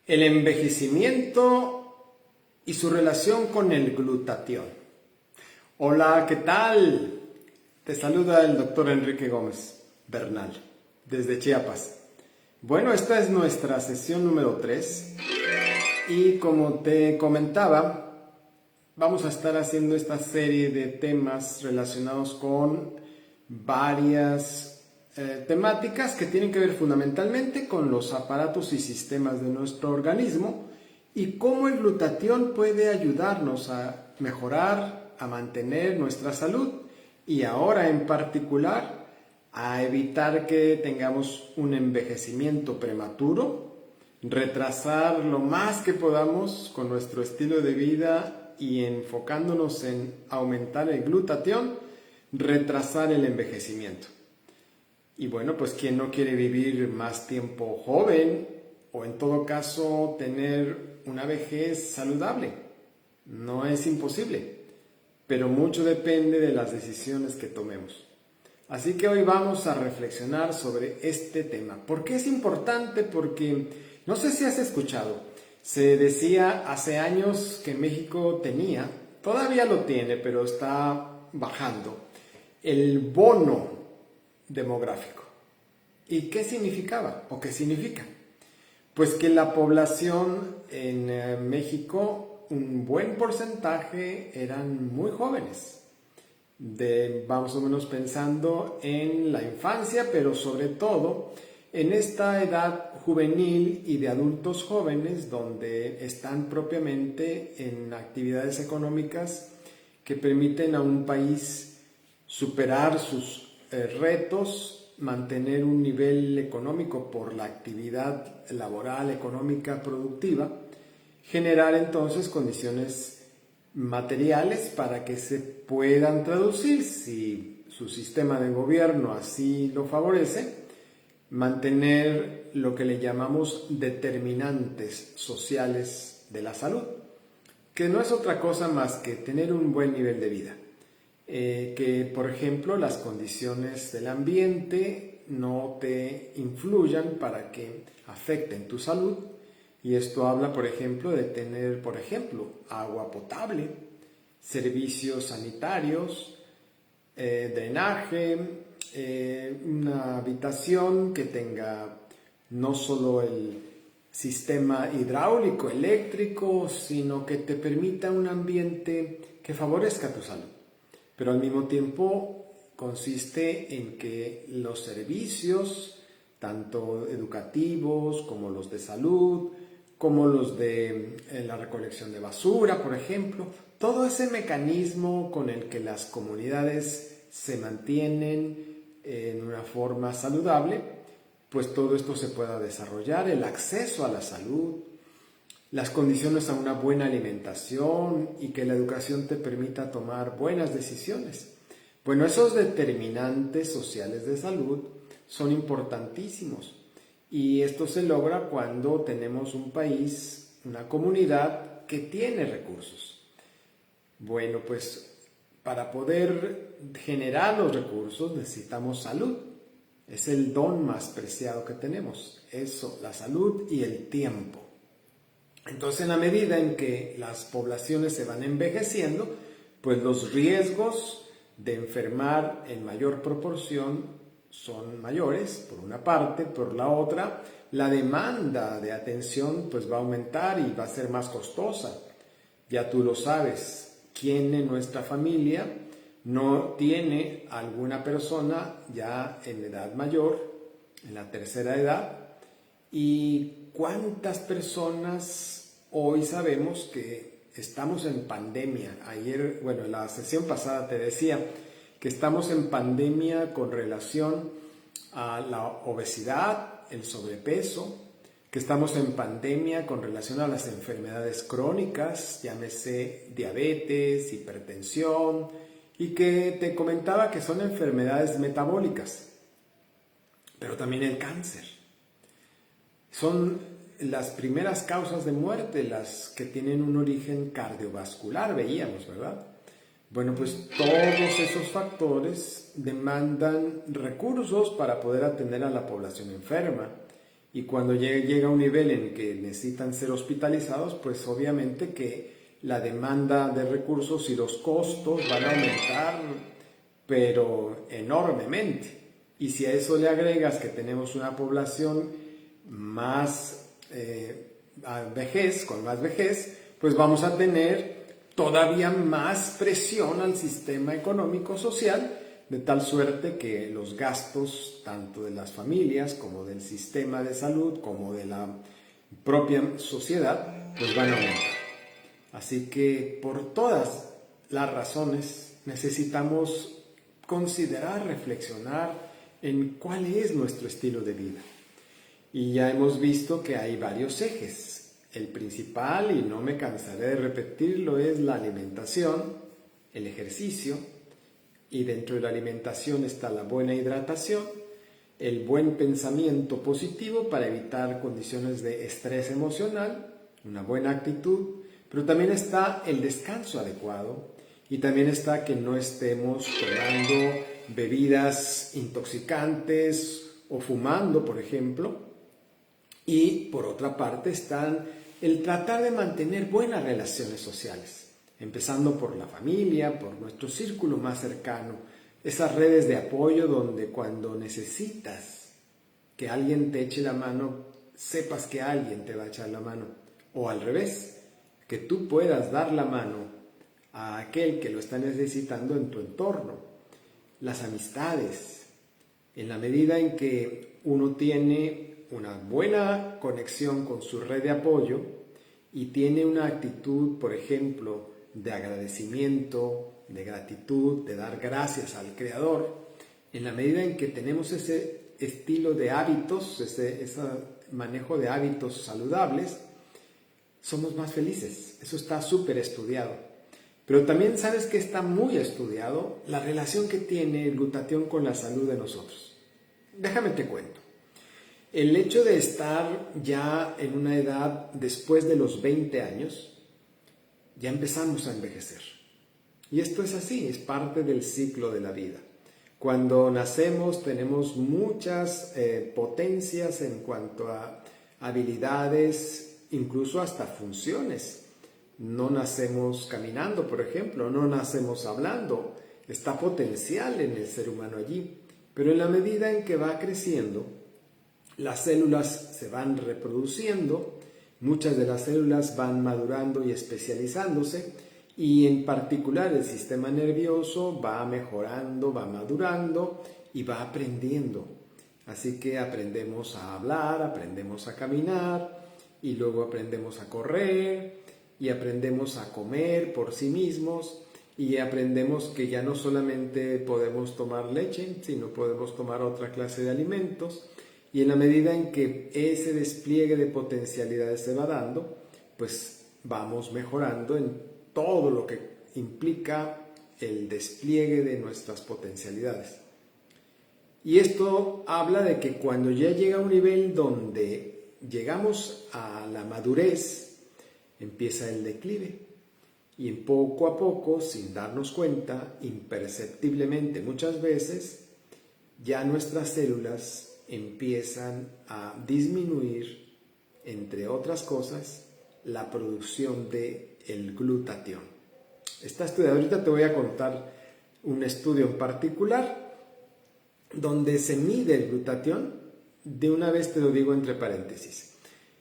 El envejecimiento y su relación con el glutatión. Hola, ¿qué tal? Te saluda el doctor Enrique Gómez Bernal, desde Chiapas. Bueno, esta es nuestra sesión número 3 y como te comentaba, vamos a estar haciendo esta serie de temas relacionados con varias temáticas que tienen que ver fundamentalmente con los aparatos y sistemas de nuestro organismo y cómo el glutatión puede ayudarnos a mejorar, a mantener nuestra salud y ahora en particular a evitar que tengamos un envejecimiento prematuro, retrasar lo más que podamos con nuestro estilo de vida y enfocándonos en aumentar el glutatión, retrasar el envejecimiento. Y bueno, pues ¿quién no quiere vivir más tiempo joven o en todo caso tener una vejez saludable? No es imposible, pero mucho depende de las decisiones que tomemos. Así que hoy vamos a reflexionar sobre este tema. ¿Por qué es importante? Porque no sé si has escuchado, se decía hace años que México tenía, todavía lo tiene, pero está bajando, el bono demográfico. ¿Y qué significaba o qué significa? Pues que la población en México, un buen porcentaje eran muy jóvenes, vamos o menos pensando en la infancia, pero sobre todo en esta edad juvenil y de adultos jóvenes donde están propiamente en actividades económicas que permiten a un país superar sus retos, mantener un nivel económico por la actividad laboral, económica, productiva, generar entonces condiciones materiales para que se puedan traducir, si su sistema de gobierno así lo favorece, mantener lo que le llamamos determinantes sociales de la salud, que no es otra cosa más que tener un buen nivel de vida. Que por ejemplo las condiciones del ambiente no te influyan para que afecten tu salud, y esto habla por ejemplo de tener agua potable, servicios sanitarios, drenaje, una habitación que tenga no solo el sistema hidráulico, eléctrico, sino que te permita un ambiente que favorezca tu salud. Pero al mismo tiempo consiste en que los servicios, tanto educativos como los de salud, como los de la recolección de basura, por ejemplo, todo ese mecanismo con el que las comunidades se mantienen en una forma saludable, pues todo esto se pueda desarrollar, el acceso a la salud, las condiciones a una buena alimentación y que la educación te permita tomar buenas decisiones. Bueno, esos determinantes sociales de salud son importantísimos y esto se logra cuando tenemos un país, una comunidad que tiene recursos. Bueno, pues para poder generar los recursos necesitamos salud. Es el don más preciado que tenemos, eso, la salud y el tiempo. Entonces, en la medida en que las poblaciones se van envejeciendo, pues los riesgos de enfermar en mayor proporción son mayores, por una parte. Por la otra, la demanda de atención pues va a aumentar y va a ser más costosa. Ya tú lo sabes, ¿quién en nuestra familia no tiene alguna persona ya en edad mayor, en la tercera edad? ¿Y cuántas personas hoy sabemos que estamos en pandemia? Ayer, en la sesión pasada te decía que estamos en pandemia con relación a la obesidad, el sobrepeso, que estamos en pandemia con relación a las enfermedades crónicas, llámese diabetes, hipertensión, y que te comentaba que son enfermedades metabólicas, pero también el cáncer. Son las primeras causas de muerte, las que tienen un origen cardiovascular, veíamos, ¿verdad? Bueno, pues todos esos factores demandan recursos para poder atender a la población enferma Y cuando llega a un nivel en que necesitan ser hospitalizados, pues obviamente que la demanda de recursos y los costos van a aumentar, pero enormemente. Y si a eso le agregas que tenemos una población más con más vejez, pues vamos a tener todavía más presión al sistema económico social, de tal suerte que los gastos tanto de las familias como del sistema de salud como de la propia sociedad pues van a aumentar. Así que por todas las razones necesitamos considerar, reflexionar en cuál es nuestro estilo de vida. Y ya hemos visto que hay varios ejes. El principal, y no me cansaré de repetirlo, es la alimentación, el ejercicio, y dentro de la alimentación está la buena hidratación, el buen pensamiento positivo para evitar condiciones de estrés emocional, una buena actitud, pero también está el descanso adecuado y también está que no estemos tomando bebidas intoxicantes o fumando, por ejemplo. Y por otra parte están el tratar de mantener buenas relaciones sociales, empezando por la familia, por nuestro círculo más cercano, esas redes de apoyo donde cuando necesitas que alguien te eche la mano, sepas que alguien te va a echar la mano, o al revés, que tú puedas dar la mano a aquel que lo está necesitando en tu entorno. Las amistades, en la medida en que uno tiene una buena conexión con su red de apoyo y tiene una actitud, por ejemplo, de agradecimiento, de gratitud, de dar gracias al Creador, en la medida en que tenemos ese estilo de hábitos, ese manejo de hábitos saludables, somos más felices. Eso está súper estudiado. Pero también sabes que está muy estudiado la relación que tiene el glutatión con la salud de nosotros. Déjame te cuento. El hecho de estar ya en una edad después de los 20 años, ya empezamos a envejecer. Y esto es así, es parte del ciclo de la vida. Cuando nacemos tenemos muchas potencias en cuanto a habilidades, incluso hasta funciones. No nacemos caminando, por ejemplo, no nacemos hablando. Está potencial en el ser humano allí. Pero en la medida en que va creciendo, las células se van reproduciendo, muchas de las células van madurando y especializándose, y en particular el sistema nervioso va mejorando, va madurando y va aprendiendo. Así que aprendemos a hablar, aprendemos a caminar y luego aprendemos a correr y aprendemos a comer por sí mismos y aprendemos que ya no solamente podemos tomar leche, sino podemos tomar otra clase de alimentos. Y en la medida en que ese despliegue de potencialidades se va dando, pues vamos mejorando en todo lo que implica el despliegue de nuestras potencialidades. Y esto habla de que cuando ya llega a un nivel donde llegamos a la madurez, empieza el declive. Y poco a poco, sin darnos cuenta, imperceptiblemente muchas veces, ya nuestras células empiezan a disminuir, entre otras cosas, la producción del glutatión. Está estudiado. Ahorita te voy a contar un estudio en particular donde se mide el glutatión. De una vez te lo digo entre paréntesis.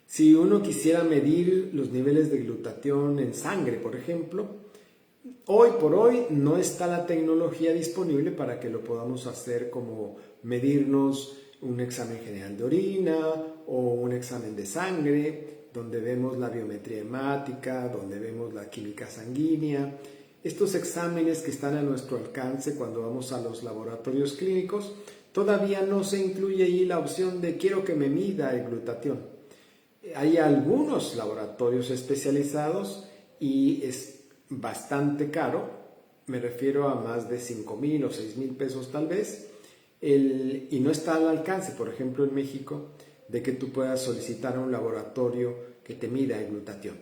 Si uno quisiera medir los niveles de glutatión en sangre, por ejemplo, hoy por hoy no está la tecnología disponible para que lo podamos hacer, como medirnos un examen general de orina o un examen de sangre, donde vemos la biometría hemática, donde vemos la química sanguínea. Estos exámenes que están a nuestro alcance cuando vamos a los laboratorios clínicos, todavía no se incluye ahí la opción de quiero que me mida el glutatión. Hay algunos laboratorios especializados y es bastante caro, me refiero a más de 5,000 o 6,000 pesos tal vez, y no está al alcance, por ejemplo en México, de que tú puedas solicitar a un laboratorio que te mida el glutatión.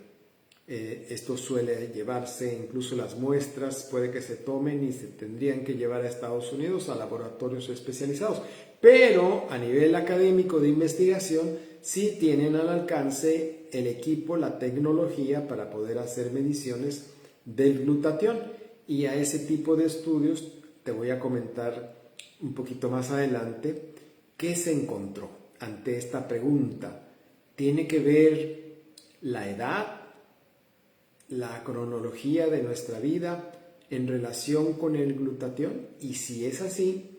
Esto suele llevarse, incluso las muestras puede que se tomen y se tendrían que llevar a Estados Unidos a laboratorios especializados, pero a nivel académico de investigación sí tienen al alcance el equipo, la tecnología para poder hacer mediciones del glutatión. Y a ese tipo de estudios te voy a comentar un poquito más adelante qué se encontró ante esta pregunta. ¿Tiene que ver la edad, la cronología de nuestra vida en relación con el glutatión? Y si es así,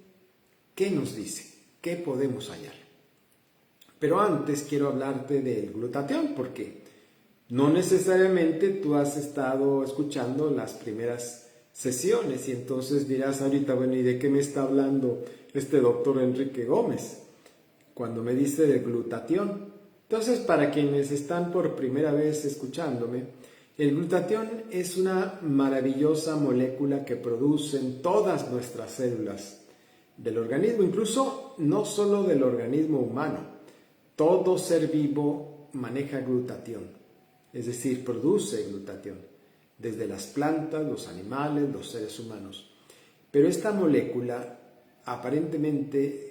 ¿qué nos dice? ¿Qué podemos hallar? Pero antes quiero hablarte del glutatión, porque no necesariamente tú has estado escuchando las primeras sesiones y entonces dirás ahorita, bueno, ¿y de qué me está hablando este doctor Enrique Gómez cuando me dice de glutatión? Entonces, para quienes están por primera vez escuchándome, el glutatión es una maravillosa molécula que producen todas nuestras células del organismo, incluso no solo del organismo humano. Todo ser vivo maneja glutatión, es decir, produce glutatión, desde las plantas, los animales, los seres humanos. Pero esta molécula, aparentemente,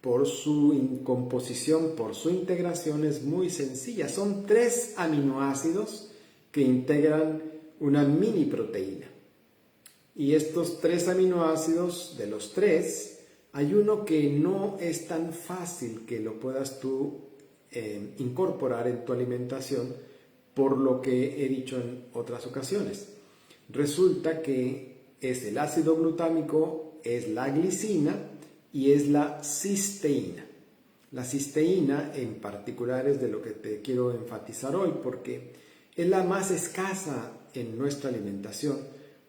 por su composición, por su integración, es muy sencilla. Son 3 aminoácidos que integran una mini proteína. Y estos 3 aminoácidos, de los 3, hay uno que no es tan fácil que lo puedas tú incorporar en tu alimentación, por lo que he dicho en otras ocasiones. Resulta que es el ácido glutámico, es la glicina y es la cisteína. La cisteína en particular es de lo que te quiero enfatizar hoy, porque es la más escasa en nuestra alimentación,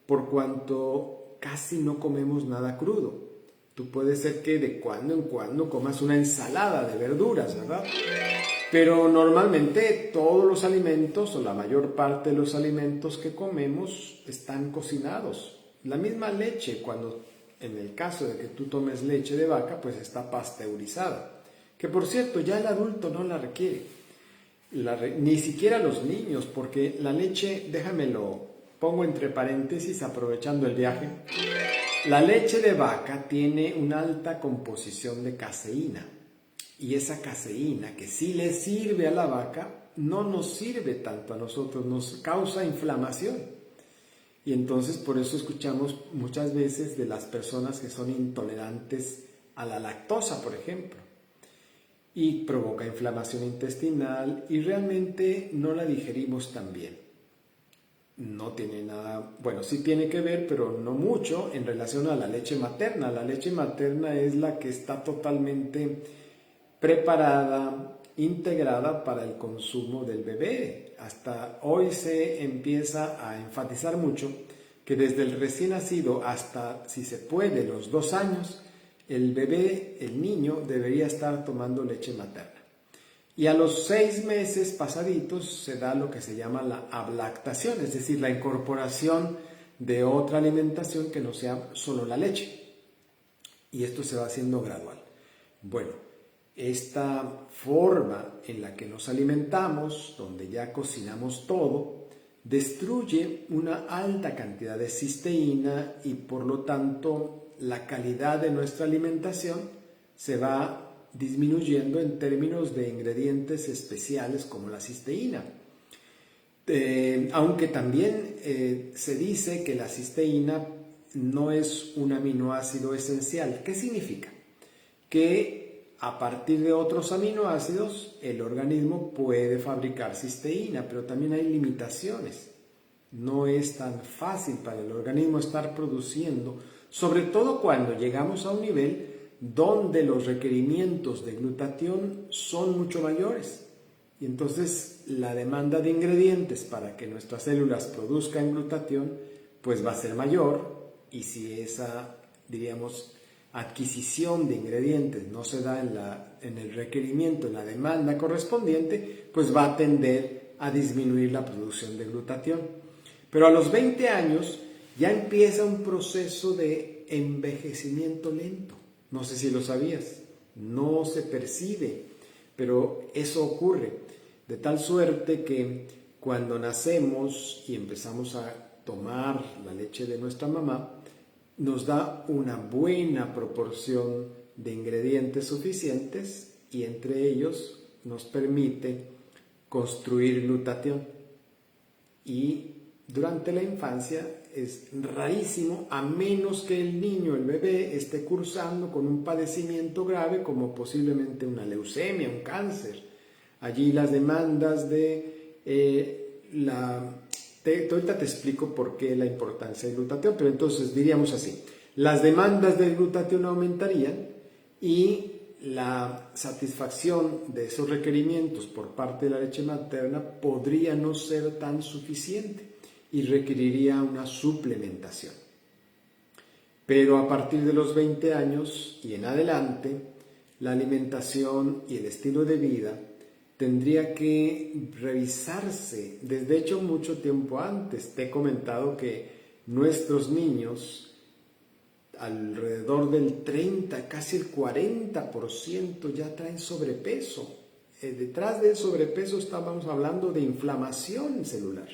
por cuanto casi no comemos nada crudo. Tú puede ser que de cuando en cuando comas una ensalada de verduras, ¿verdad? Pero normalmente todos los alimentos o la mayor parte de los alimentos que comemos están cocinados. La misma leche, cuando en el caso de que tú tomes leche de vaca, pues está pasteurizada. Que por cierto, ya el adulto no la requiere. Ni siquiera los niños, porque la leche, déjamelo, pongo entre paréntesis aprovechando el viaje. La leche de vaca tiene una alta composición de caseína. Y esa caseína, que sí le sirve a la vaca, no nos sirve tanto a nosotros, nos causa inflamación. Y entonces por eso escuchamos muchas veces de las personas que son intolerantes a la lactosa, por ejemplo. Y provoca inflamación intestinal y realmente no la digerimos tan bien. No tiene nada, bueno, sí tiene que ver, pero no mucho en relación a la leche materna. La leche materna es la que está totalmente preparada, integrada para el consumo del bebé. Hasta hoy se empieza a enfatizar mucho que desde el recién nacido hasta, si se puede, los 2 años, el bebé, el niño, debería estar tomando leche materna. Y a los 6 meses pasaditos se da lo que se llama la ablactación, es decir, la incorporación de otra alimentación que no sea solo la leche. Y esto se va haciendo gradual. Bueno, esta forma en la que nos alimentamos, donde ya cocinamos todo, destruye una alta cantidad de cisteína y por lo tanto la calidad de nuestra alimentación se va disminuyendo en términos de ingredientes especiales como la cisteína. Aunque también se dice que la cisteína no es un aminoácido esencial. ¿Qué significa? Que a partir de otros aminoácidos el organismo puede fabricar cisteína, pero también hay limitaciones. No es tan fácil para el organismo estar produciendo, sobre todo cuando llegamos a un nivel donde los requerimientos de glutatión son mucho mayores. Y entonces la demanda de ingredientes para que nuestras células produzcan glutatión pues va a ser mayor, y si esa, diríamos, adquisición de ingredientes no se da en el requerimiento, en la demanda correspondiente, pues va a tender a disminuir la producción de glutatión. Pero a los 20 años ya empieza un proceso de envejecimiento lento. No sé si lo sabías, no se percibe, pero eso ocurre, de tal suerte que cuando nacemos y empezamos a tomar la leche de nuestra mamá, nos da una buena proporción de ingredientes suficientes y entre ellos nos permite construir glutatión. Y durante la infancia es rarísimo, a menos que el niño, el bebé, esté cursando con un padecimiento grave como posiblemente una leucemia, un cáncer. Allí las demandas de ahorita te explico por qué la importancia del glutatión, pero entonces diríamos así: las demandas del glutatión aumentarían y la satisfacción de esos requerimientos por parte de la leche materna podría no ser tan suficiente y requeriría una suplementación. Pero a partir de los 20 años y en adelante, la alimentación y el estilo de vida tendría que revisarse desde hecho mucho tiempo antes. Te he comentado que nuestros niños, alrededor del 30, casi el 40% ya traen sobrepeso. Detrás del sobrepeso estábamos hablando de inflamación celular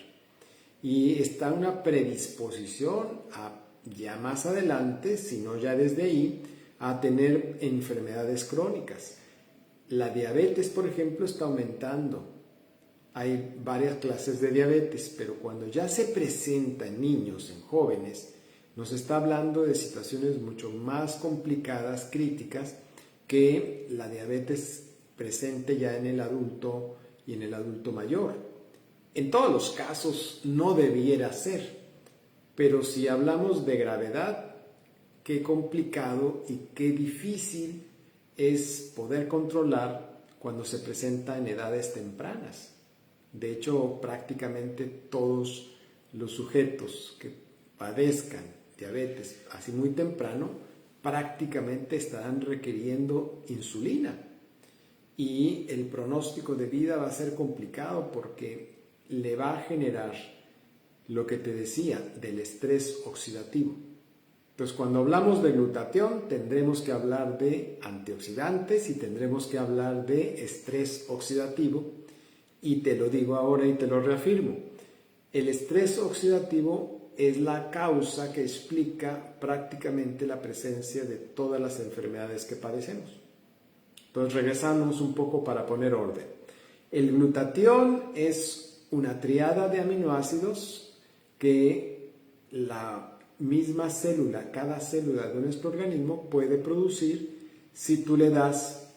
y está una predisposición ya más adelante, si no ya desde ahí, a tener enfermedades crónicas. La diabetes, por ejemplo, está aumentando. Hay varias clases de diabetes, pero cuando ya se presenta en niños, en jóvenes, nos está hablando de situaciones mucho más complicadas, críticas, que la diabetes presente ya en el adulto y en el adulto mayor. En todos los casos no debiera ser, pero si hablamos de gravedad, qué complicado y qué difícil es poder controlar cuando se presenta en edades tempranas. De hecho, prácticamente todos los sujetos que padezcan diabetes así muy temprano, prácticamente estarán requiriendo insulina. Y el pronóstico de vida va a ser complicado porque le va a generar lo que te decía del estrés oxidativo. Entonces, cuando hablamos de glutatión, tendremos que hablar de antioxidantes y tendremos que hablar de estrés oxidativo. Y te lo digo ahora y te lo reafirmo. El estrés oxidativo es la causa que explica prácticamente la presencia de todas las enfermedades que padecemos. Entonces, regresamos un poco para poner orden. El glutatión es una triada de aminoácidos que la misma célula, cada célula de nuestro organismo puede producir si tú le das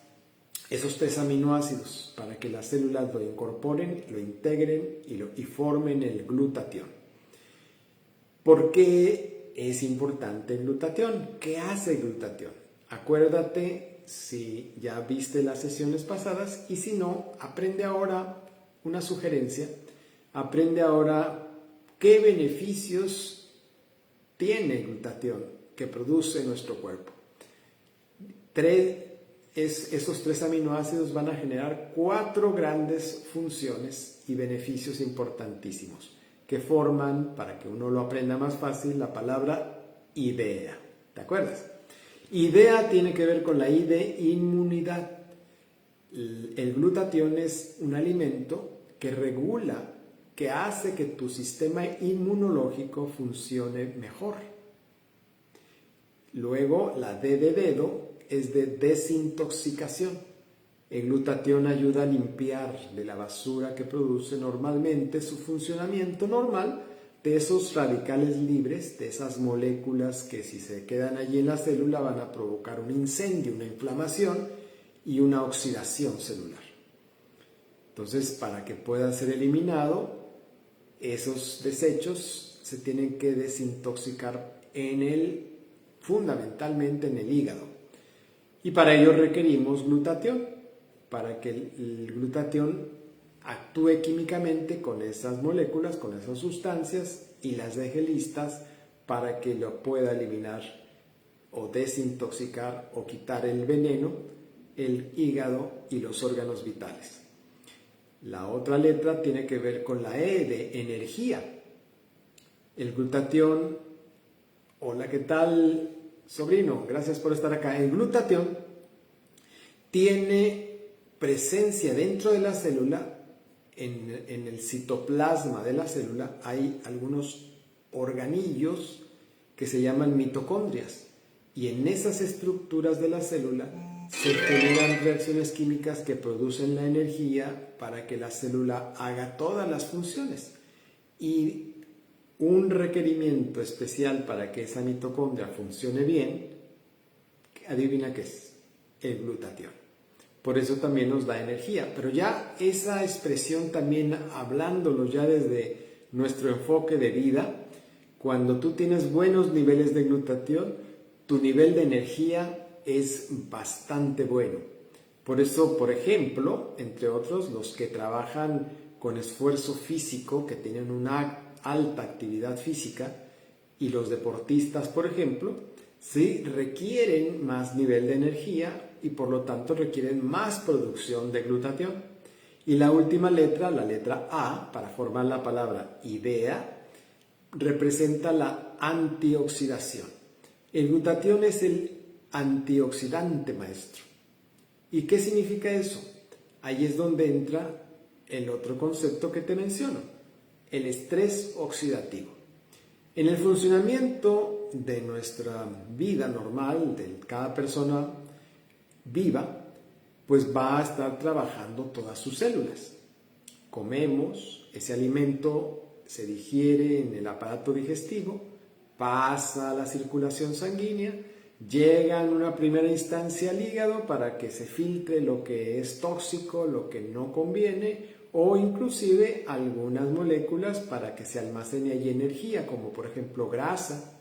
esos 3 aminoácidos para que las células lo incorporen, lo integren y formen el glutatión. ¿Por qué es importante el glutatión? ¿Qué hace el glutatión? Acuérdate si ya viste las sesiones pasadas y si no, aprende ahora una sugerencia, aprende ahora qué beneficios tiene el glutatión que produce nuestro cuerpo. Esos 3 aminoácidos van a generar 4 grandes funciones y beneficios importantísimos que forman, para que uno lo aprenda más fácil, la palabra IDEA. ¿Te acuerdas? IDEA tiene que ver con la I de inmunidad. El glutatión es un alimento que regula, que hace que tu sistema inmunológico funcione mejor. Luego, la D de dedo es de desintoxicación. El glutatión ayuda a limpiar de la basura que produce normalmente su funcionamiento normal de esos radicales libres, de esas moléculas que si se quedan allí en la célula van a provocar un incendio, una inflamación y una oxidación celular. Entonces, para que pueda ser eliminado, esos desechos se tienen que desintoxicar fundamentalmente en el hígado. Y para ello requerimos glutatión, para que el glutatión actúe químicamente con esas moléculas, con esas sustancias y las deje listas para que lo pueda eliminar o desintoxicar o quitar el veneno, el hígado y los órganos vitales. La otra letra tiene que ver con la E de energía. El glutatión, hola, ¿qué tal, sobrino? Gracias por estar acá. El glutatión tiene presencia dentro de la célula, en el citoplasma de la célula hay algunos organillos que se llaman mitocondrias y en esas estructuras de la célula se generan reacciones químicas que producen la energía para que la célula haga todas las funciones. Y un requerimiento especial para que esa mitocondria funcione bien, adivina qué es, el glutatión. Por eso también nos da energía. Pero ya esa expresión también, hablándolo ya desde nuestro enfoque de vida, cuando tú tienes buenos niveles de glutatión, tu nivel de energía es bastante bueno. Por eso, por ejemplo, entre otros, los que trabajan con esfuerzo físico, que tienen una alta actividad física, y los deportistas, por ejemplo, sí requieren más nivel de energía y por lo tanto requieren más producción de glutatión. Y la última letra, la letra A, para formar la palabra idea, representa la antioxidación. El glutatión es el antioxidante maestro. ¿Y qué significa eso? Ahí es donde entra el otro concepto que te menciono, el estrés oxidativo. En el funcionamiento de nuestra vida normal, de cada persona viva, pues va a estar trabajando todas sus células. Comemos, ese alimento se digiere en el aparato digestivo, pasa a la circulación sanguínea, llega en una primera instancia al hígado para que se filtre lo que es tóxico, lo que no conviene, o inclusive algunas moléculas para que se almacene allí energía, como por ejemplo grasa.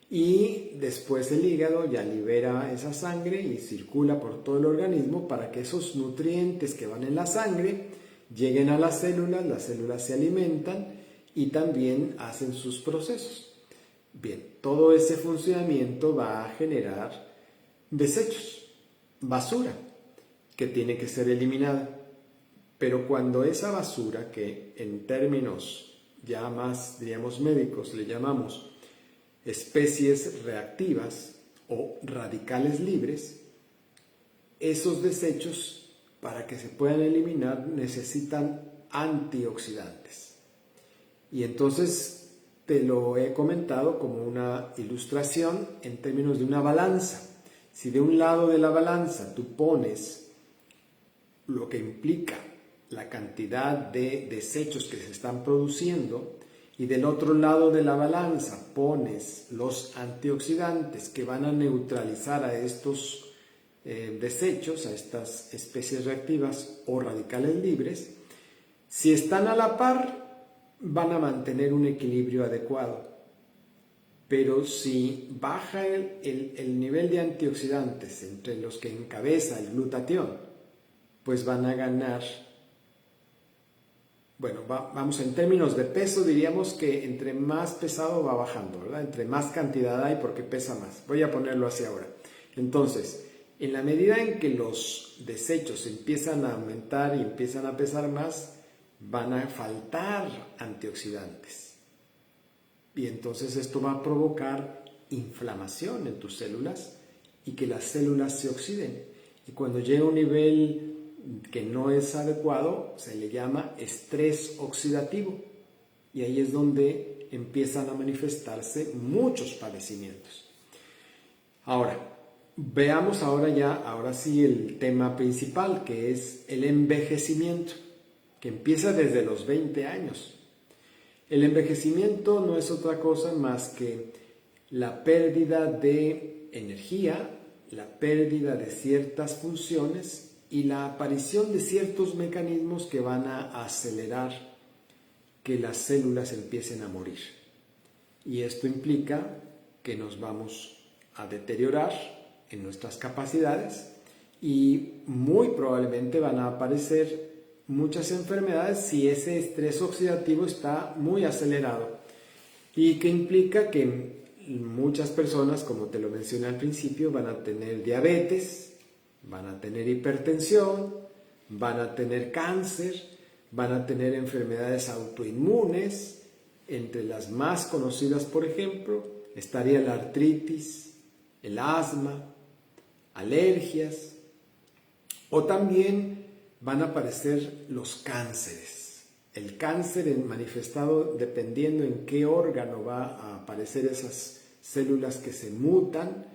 Y después el hígado ya libera esa sangre y circula por todo el organismo para que esos nutrientes que van en la sangre lleguen a las células se alimentan y también hacen sus procesos. Bien, todo ese funcionamiento va a generar desechos, basura, que tiene que ser eliminada. Pero cuando esa basura, que en términos ya más, diríamos, médicos, le llamamos especies reactivas o radicales libres, esos desechos, para que se puedan eliminar, necesitan antioxidantes. Y entonces te lo he comentado como una ilustración en términos de una balanza. Si de un lado de la balanza tú pones lo que implica la cantidad de desechos que se están produciendo, y del otro lado de la balanza pones los antioxidantes que van a neutralizar a estos desechos, a estas especies reactivas o radicales libres, si están a la par, van a mantener un equilibrio adecuado. Pero si baja el nivel de antioxidantes entre los que encabeza el glutatión, pues van a ganar. Bueno, vamos, en términos de peso diríamos que entre más pesado va bajando, ¿verdad? Entre más cantidad hay porque pesa más. Voy a ponerlo así ahora. Entonces, en la medida en que los desechos empiezan a aumentar y empiezan a pesar más, van a faltar antioxidantes. Y entonces esto va a provocar inflamación en tus células y que las células se oxiden. Y cuando llega a un nivel que no es adecuado, se le llama estrés oxidativo. Y ahí es donde empiezan a manifestarse muchos padecimientos. Ahora, veamos ahora sí el tema principal, que es el envejecimiento, que empieza desde los 20 años. El envejecimiento no es otra cosa más que la pérdida de energía, la pérdida de ciertas funciones y la aparición de ciertos mecanismos que van a acelerar que las células empiecen a morir. Y esto implica que nos vamos a deteriorar en nuestras capacidades y muy probablemente van a aparecer muchas enfermedades si ese estrés oxidativo está muy acelerado, y que implica que muchas personas, como te lo mencioné al principio, van a tener diabetes, van a tener hipertensión, van a tener cáncer, van a tener enfermedades autoinmunes. Entre las más conocidas, por ejemplo, estaría la artritis, el asma, alergias, o también van a aparecer los cánceres. El cáncer manifestado dependiendo en qué órgano va a aparecer esas células que se mutan,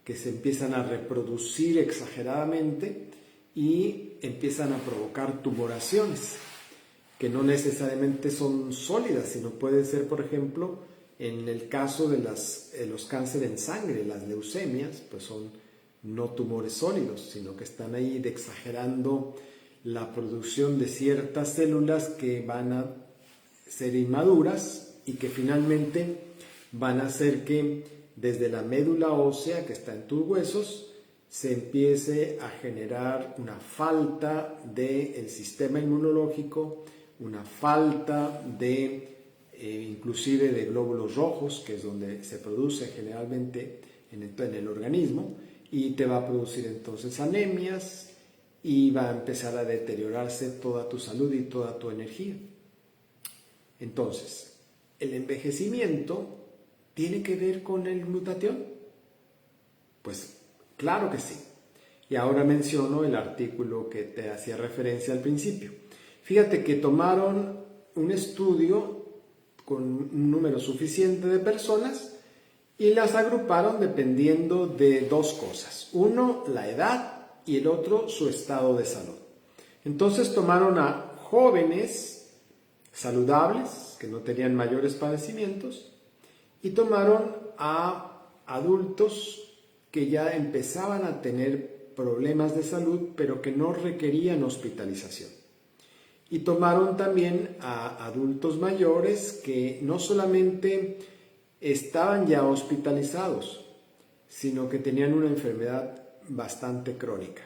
que se empiezan a reproducir exageradamente y empiezan a provocar tumoraciones, que no necesariamente son sólidas, sino puede ser, por ejemplo, en el caso de los cánceres en sangre, las leucemias, pues son no tumores sólidos, sino que están ahí exagerando la producción de ciertas células que van a ser inmaduras y que finalmente van a hacer que desde la médula ósea que está en tus huesos se empiece a generar una falta del sistema inmunológico, una falta de inclusive de glóbulos rojos, que es donde se produce generalmente en el organismo, y te va a producir entonces anemias y va a empezar a deteriorarse toda tu salud y toda tu energía. Entonces, ¿el envejecimiento tiene que ver con el glutatión? Pues claro que sí. Y ahora menciono el artículo que te hacía referencia al principio. Fíjate que tomaron un estudio con un número suficiente de personas y las agruparon dependiendo de dos cosas. Uno, la edad, y el otro, su estado de salud. Entonces tomaron a jóvenes saludables, que no tenían mayores padecimientos, y tomaron a adultos que ya empezaban a tener problemas de salud, pero que no requerían hospitalización. Y tomaron también a adultos mayores que no solamente estaban ya hospitalizados, sino que tenían una enfermedad bastante crónica.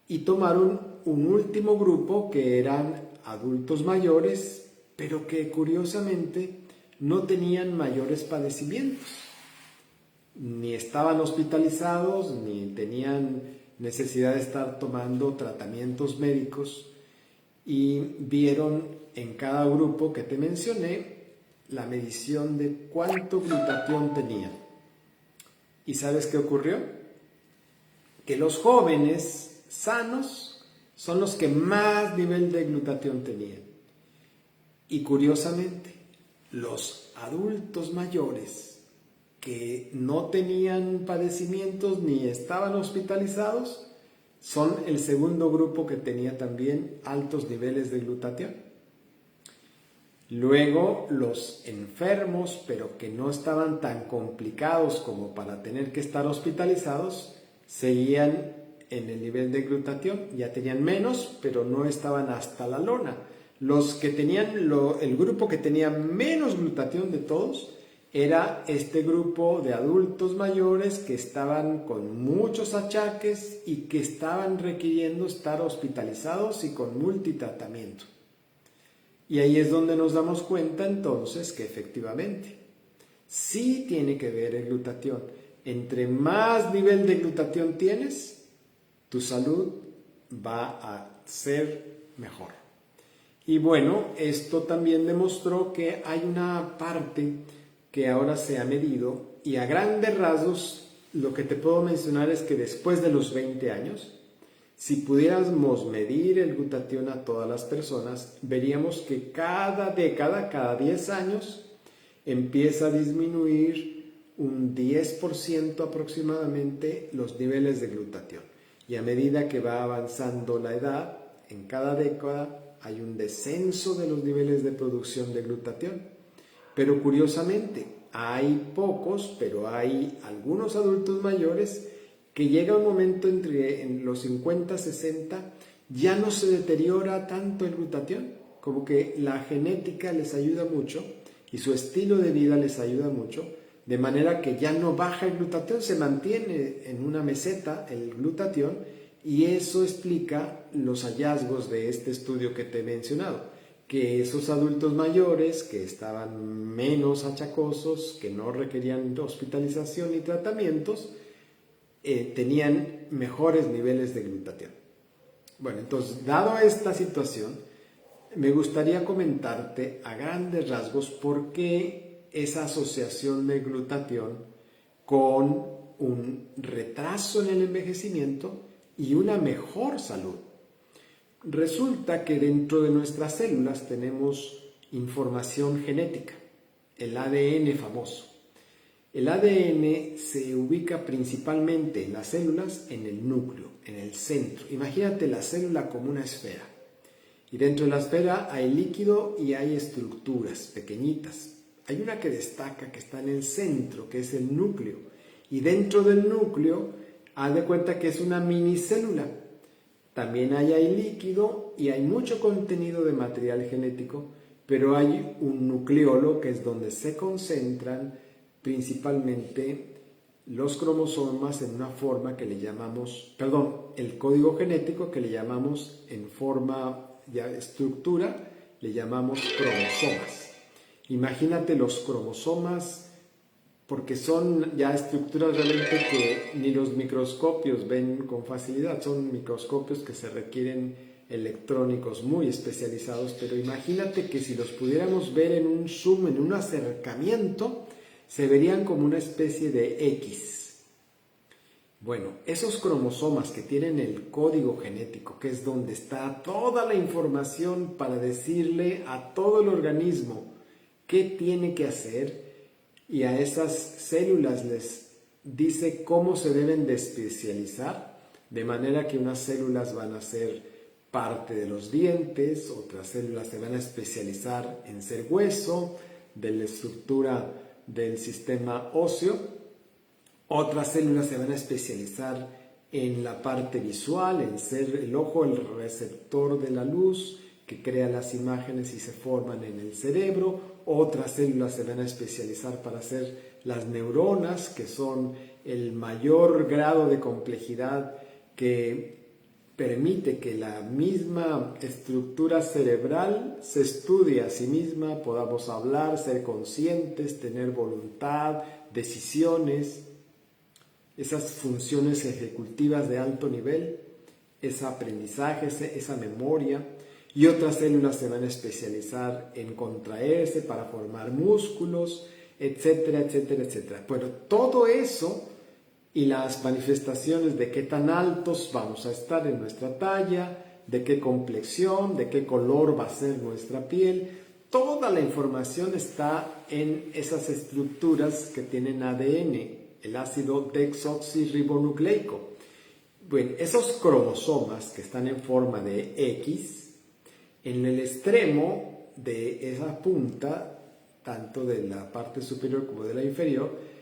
Y tomaron un último grupo que eran adultos mayores, pero que curiosamente no tenían mayores padecimientos. Ni estaban hospitalizados, ni tenían necesidad de estar tomando tratamientos médicos. Y vieron en cada grupo que te mencioné la medición de cuánto glutatión tenían. ¿Y sabes qué ocurrió? Que los jóvenes sanos son los que más nivel de glutatión tenían. Y curiosamente, los adultos mayores que no tenían padecimientos ni estaban hospitalizados son el segundo grupo que tenía también altos niveles de glutatión. Luego, los enfermos, pero que no estaban tan complicados como para tener que estar hospitalizados, seguían en el nivel de glutatión, ya tenían menos, pero no estaban hasta la lona. Los que tenían, el grupo que tenía menos glutatión de todos, era este grupo de adultos mayores que estaban con muchos achaques y que estaban requiriendo estar hospitalizados y con multitratamiento. Y ahí es donde nos damos cuenta entonces que efectivamente sí tiene que ver el glutatión. Entre más nivel de glutatión tienes, tu salud va a ser mejor. Y bueno, esto también demostró que hay una parte que ahora se ha medido y a grandes rasgos lo que te puedo mencionar es que después de los 20 años, si pudiéramos medir el glutatión a todas las personas, veríamos que cada década, cada 10 años, empieza a disminuir un 10% aproximadamente los niveles de glutatión. Y a medida que va avanzando la edad, en cada década hay un descenso de los niveles de producción de glutatión. Pero curiosamente, hay pocos, pero hay algunos adultos mayores que llega un momento en los 50, 60, ya no se deteriora tanto el glutatión, como que la genética les ayuda mucho y su estilo de vida les ayuda mucho, de manera que ya no baja el glutatión, se mantiene en una meseta el glutatión y eso explica los hallazgos de este estudio que te he mencionado. Que esos adultos mayores que estaban menos achacosos, que no requerían hospitalización y tratamientos, tenían mejores niveles de glutatión. Bueno, entonces, dado esta situación, me gustaría comentarte a grandes rasgos por qué esa asociación de glutatión con un retraso en el envejecimiento y una mejor salud. Resulta que dentro de nuestras células tenemos información genética, el ADN famoso. El ADN se ubica principalmente en las células en el núcleo, en el centro. Imagínate la célula como una esfera. Y dentro de la esfera hay líquido y hay estructuras pequeñitas. Hay una que destaca, que está en el centro, que es el núcleo. Y dentro del núcleo, haz de cuenta que es una minicélula. También hay líquido y hay mucho contenido de material genético, pero hay un nucleolo que es donde se concentran principalmente los cromosomas en una forma que le llamamos, el código genético que le llamamos en forma ya estructura, le llamamos cromosomas. Imagínate los cromosomas, porque son ya estructuras realmente que ni los microscopios ven con facilidad, son microscopios que se requieren electrónicos muy especializados, pero imagínate que si los pudiéramos ver en un zoom, en un acercamiento, se verían como una especie de X. Bueno, esos cromosomas que tienen el código genético, que es donde está toda la información para decirle a todo el organismo qué tiene que hacer, y a esas células les dice cómo se deben de especializar, de manera que unas células van a ser parte de los dientes, otras células se van a especializar en ser hueso, de la estructura del sistema óseo, otras células se van a especializar en la parte visual, en ser el ojo, el receptor de la luz, que crea las imágenes y se forman en el cerebro. Otras células se van a especializar para hacer las neuronas, que son el mayor grado de complejidad que permite que la misma estructura cerebral se estudie a sí misma, podamos hablar, ser conscientes, tener voluntad, decisiones, esas funciones ejecutivas de alto nivel, ese aprendizaje, esa memoria. Y otras células se van a especializar en contraerse para formar músculos, etcétera, etcétera, etcétera. Bueno, todo eso y las manifestaciones de qué tan altos vamos a estar en nuestra talla, de qué complexión, de qué color va a ser nuestra piel, toda la información está en esas estructuras que tienen ADN, el ácido desoxirribonucleico. Bueno, esos cromosomas que están en forma de X, en el extremo de esa punta, tanto de la parte superior como de la inferior,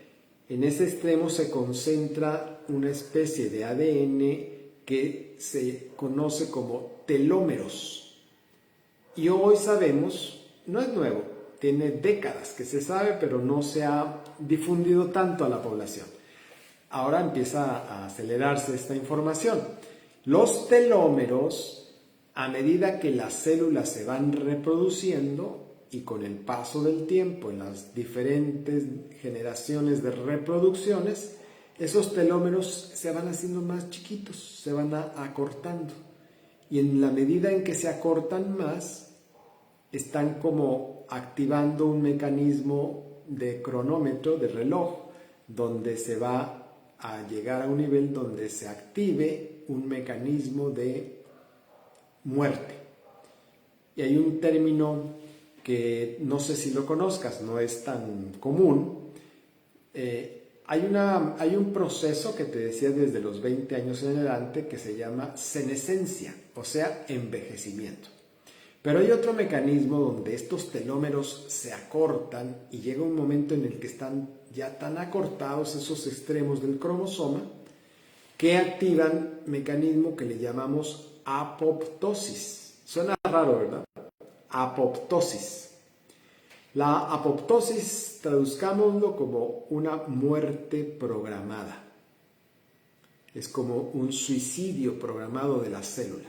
en ese extremo se concentra una especie de ADN que se conoce como telómeros. Y hoy sabemos, no es nuevo, tiene décadas que se sabe, pero no se ha difundido tanto a la población. Ahora empieza a acelerarse esta información. Los telómeros, a medida que las células se van reproduciendo y con el paso del tiempo en las diferentes generaciones de reproducciones, esos telómeros se van haciendo más chiquitos, se van acortando. Y en la medida en que se acortan más, están como activando un mecanismo de cronómetro, de reloj, donde se va a llegar a un nivel donde se active un mecanismo de muerte. Y hay un término que no sé si lo conozcas, no es tan común. Hay un proceso que te decía desde los 20 años en adelante que se llama senescencia, o sea, envejecimiento. Pero hay otro mecanismo donde estos telómeros se acortan y llega un momento en el que están ya tan acortados esos extremos del cromosoma que activan mecanismo que le llamamos apoptosis. Suena raro, ¿verdad? Apoptosis. La apoptosis, traduzcámoslo como una muerte programada. Es como un suicidio programado de la célula.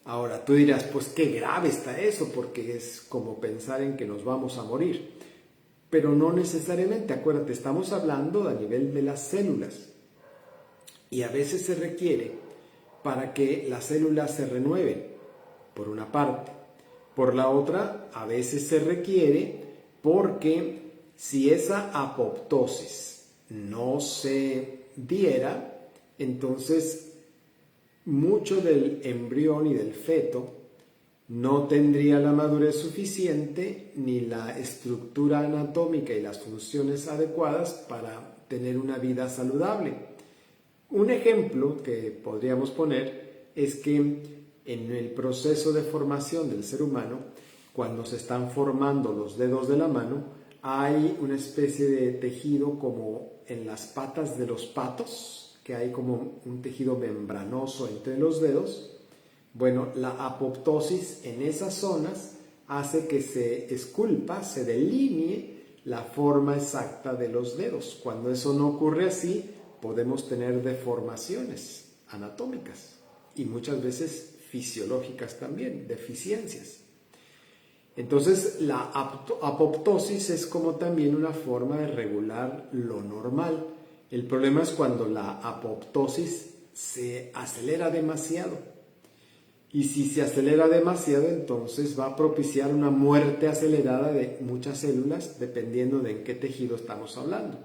Ahora, tú dirás, pues qué grave está eso, porque es como pensar en que nos vamos a morir. Pero no necesariamente, acuérdate, estamos hablando a nivel de las células. Y a veces se requiere para que las células se renueven, por una parte. Por la otra, a veces se requiere porque si esa apoptosis no se diera, entonces mucho del embrión y del feto no tendría la madurez suficiente ni la estructura anatómica y las funciones adecuadas para tener una vida saludable. Un ejemplo que podríamos poner es que en el proceso de formación del ser humano, cuando se están formando los dedos de la mano, hay una especie de tejido como en las patas de los patos, que hay como un tejido membranoso entre los dedos. Bueno, la apoptosis en esas zonas hace que se esculpa, se delinee la forma exacta de los dedos. Cuando eso no ocurre así, podemos tener deformaciones anatómicas y muchas veces fisiológicas también, deficiencias. Entonces, la apoptosis es como también una forma de regular lo normal. El problema es cuando la apoptosis se acelera demasiado. Y si se acelera demasiado, entonces va a propiciar una muerte acelerada de muchas células, dependiendo de en qué tejido estamos hablando.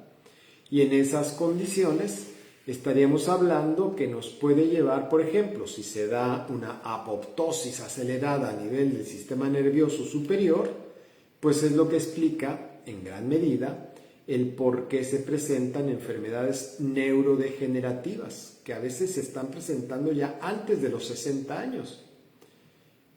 Y en esas condiciones estaríamos hablando que nos puede llevar, por ejemplo, si se da una apoptosis acelerada a nivel del sistema nervioso superior, pues es lo que explica en gran medida el por qué se presentan enfermedades neurodegenerativas, que a veces se están presentando ya antes de los 60 años.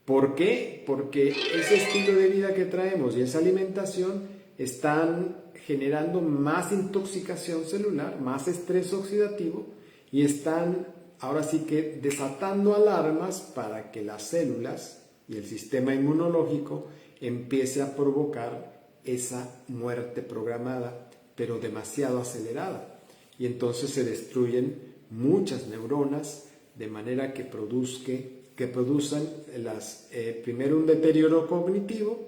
¿Por qué? Porque ese estilo de vida que traemos y esa alimentación están generando más intoxicación celular, más estrés oxidativo y están ahora sí que desatando alarmas para que las células y el sistema inmunológico empiece a provocar esa muerte programada, pero demasiado acelerada. Y entonces se destruyen muchas neuronas de manera que produzcan primero un deterioro cognitivo,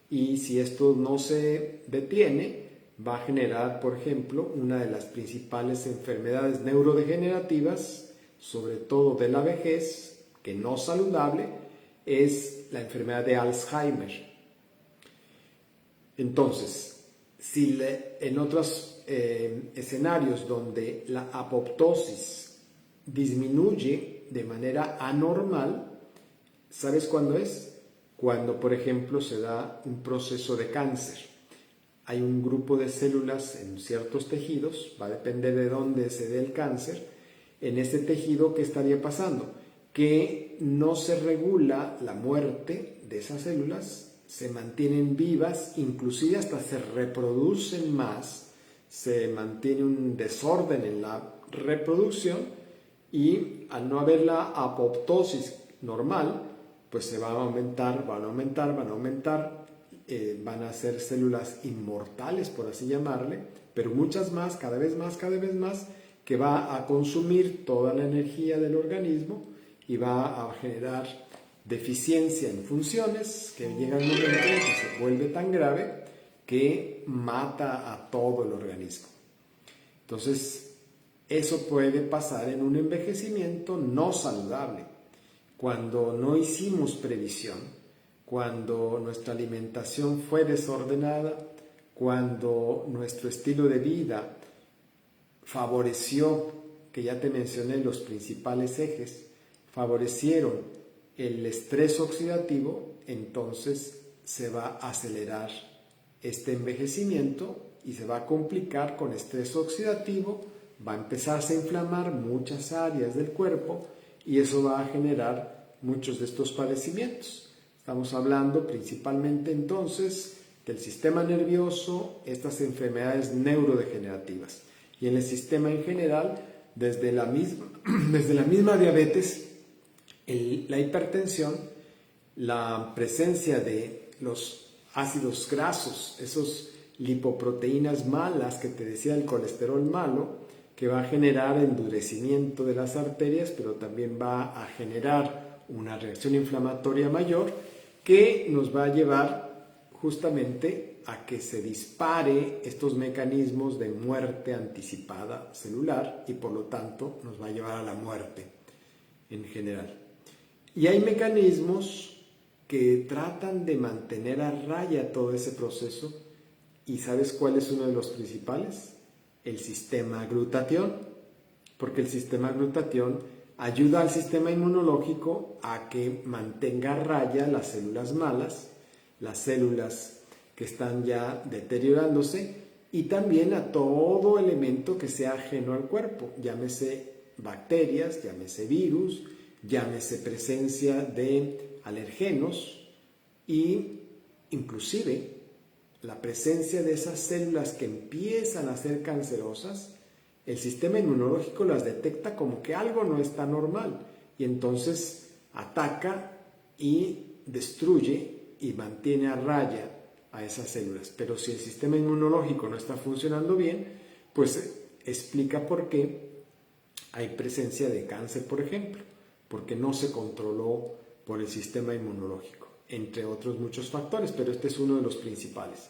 y si esto no se detiene, va a generar, por ejemplo, una de las principales enfermedades neurodegenerativas, sobre todo de la vejez, que no saludable, es la enfermedad de Alzheimer. Entonces, si en otros escenarios donde la apoptosis disminuye de manera anormal, ¿sabes cuándo es? Cuando, por ejemplo, se da un proceso de cáncer. Hay un grupo de células en ciertos tejidos, va a depender de dónde se dé el cáncer. En ese tejido, ¿qué estaría pasando? Que no se regula la muerte de esas células, se mantienen vivas, inclusive hasta se reproducen más, se mantiene un desorden en la reproducción, y al no haber la apoptosis normal, pues se van a aumentar, van a ser células inmortales, por así llamarle, pero muchas más, cada vez más, que va a consumir toda la energía del organismo y va a generar deficiencia en funciones, que llega el momento en que se vuelve tan grave que mata a todo el organismo. Entonces, eso puede pasar en un envejecimiento no saludable, cuando no hicimos previsión, cuando nuestra alimentación fue desordenada, cuando nuestro estilo de vida favoreció, que ya te mencioné los principales ejes, favorecieron el estrés oxidativo, entonces se va a acelerar este envejecimiento y se va a complicar con estrés oxidativo, va a empezarse a inflamar muchas áreas del cuerpo y eso va a generar muchos de estos padecimientos. Estamos hablando principalmente entonces del sistema nervioso, estas enfermedades neurodegenerativas. Y en el sistema en general, desde la misma diabetes, la hipertensión, la presencia de los ácidos grasos, esos lipoproteínas malas que te decía, el colesterol malo, que va a generar endurecimiento de las arterias, pero también va a generar una reacción inflamatoria mayor que nos va a llevar justamente a que se dispare estos mecanismos de muerte anticipada celular y por lo tanto nos va a llevar a la muerte en general. Y hay mecanismos que tratan de mantener a raya todo ese proceso, y ¿sabes cuál es uno de los principales? El sistema glutatión, porque el sistema glutatión ayuda al sistema inmunológico a que mantenga a raya las células malas, las células que están ya deteriorándose, y también a todo elemento que sea ajeno al cuerpo, llámese bacterias, llámese virus, llámese presencia de alergenos y inclusive la presencia de esas células que empiezan a ser cancerosas. El sistema inmunológico las detecta como que algo no está normal y entonces ataca y destruye y mantiene a raya a esas células. Pero si el sistema inmunológico no está funcionando bien, pues explica por qué hay presencia de cáncer, por ejemplo, porque no se controló por el sistema inmunológico, entre otros muchos factores, pero este es uno de los principales.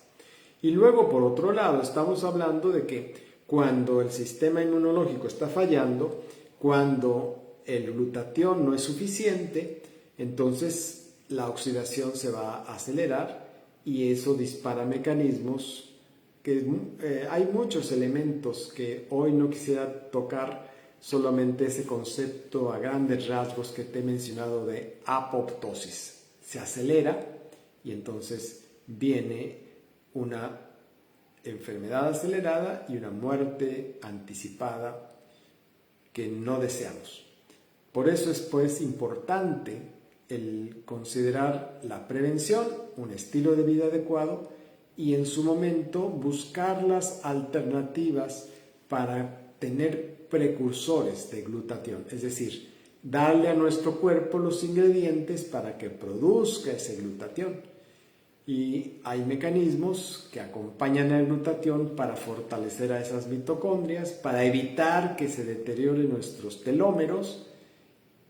Y luego, por otro lado, estamos hablando de que cuando el sistema inmunológico está fallando, cuando el glutatión no es suficiente, entonces la oxidación se va a acelerar y eso dispara mecanismos que hay muchos elementos que hoy no quisiera tocar, solamente ese concepto a grandes rasgos que te he mencionado de apoptosis. Se acelera y entonces viene una enfermedad acelerada y una muerte anticipada que no deseamos. Por eso es pues importante el considerar la prevención, un estilo de vida adecuado y en su momento buscar las alternativas para tener precursores de glutatión, es decir, darle a nuestro cuerpo los ingredientes para que produzca ese glutatión. Y hay mecanismos que acompañan al glutatión para fortalecer a esas mitocondrias, para evitar que se deterioren nuestros telómeros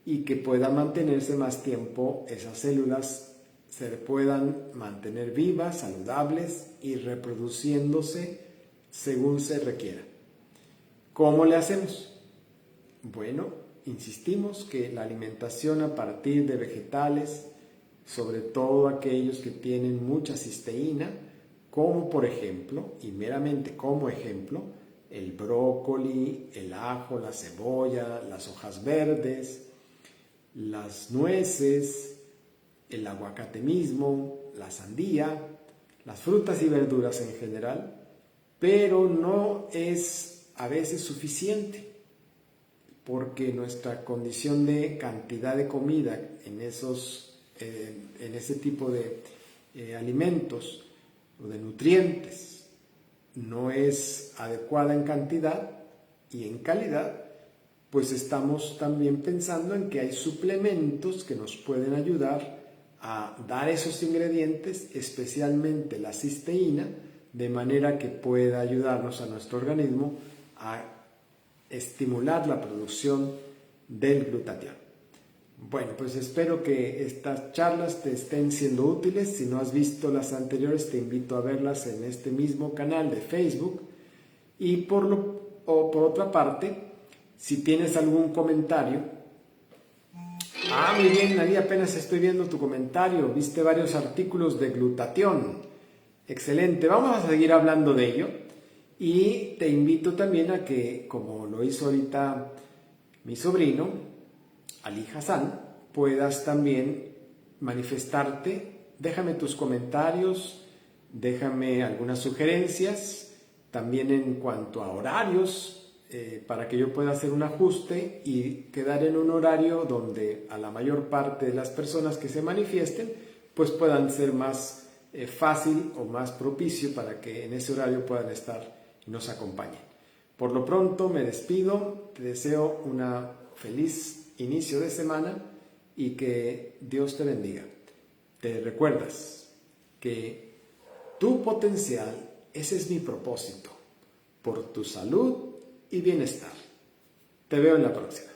y que puedan mantenerse más tiempo esas células, se puedan mantener vivas, saludables y reproduciéndose según se requiera. ¿Cómo le hacemos? Bueno, insistimos que la alimentación a partir de vegetales, sobre todo aquellos que tienen mucha cisteína, como por ejemplo, y meramente como ejemplo, el brócoli, el ajo, la cebolla, las hojas verdes, las nueces, el aguacate mismo, la sandía, las frutas y verduras en general, pero no es a veces suficiente, porque nuestra condición de cantidad de comida en ese tipo de alimentos o de nutrientes no es adecuada en cantidad y en calidad, pues estamos también pensando en que hay suplementos que nos pueden ayudar a dar esos ingredientes, especialmente la cisteína, de manera que pueda ayudarnos a nuestro organismo a estimular la producción del glutatión. Bueno, pues espero que estas charlas te estén siendo útiles. Si no has visto las anteriores, te invito a verlas en este mismo canal de Facebook. Y por otra parte, si tienes algún comentario... muy bien, Nadia, apenas estoy viendo tu comentario. Viste varios artículos de glutatión. Excelente, vamos a seguir hablando de ello. Y te invito también a que, como lo hizo ahorita mi sobrino, Ali Hassan, puedas también manifestarte. Déjame tus comentarios, déjame algunas sugerencias, también en cuanto a horarios, para que yo pueda hacer un ajuste y quedar en un horario donde a la mayor parte de las personas que se manifiesten pues puedan ser más fácil o más propicio para que en ese horario puedan estar y nos acompañen. Por lo pronto me despido, te deseo una feliz inicio de semana y que Dios te bendiga. Te recuerdas que tu potencial, ese es mi propósito, por tu salud y bienestar. Te veo en la próxima.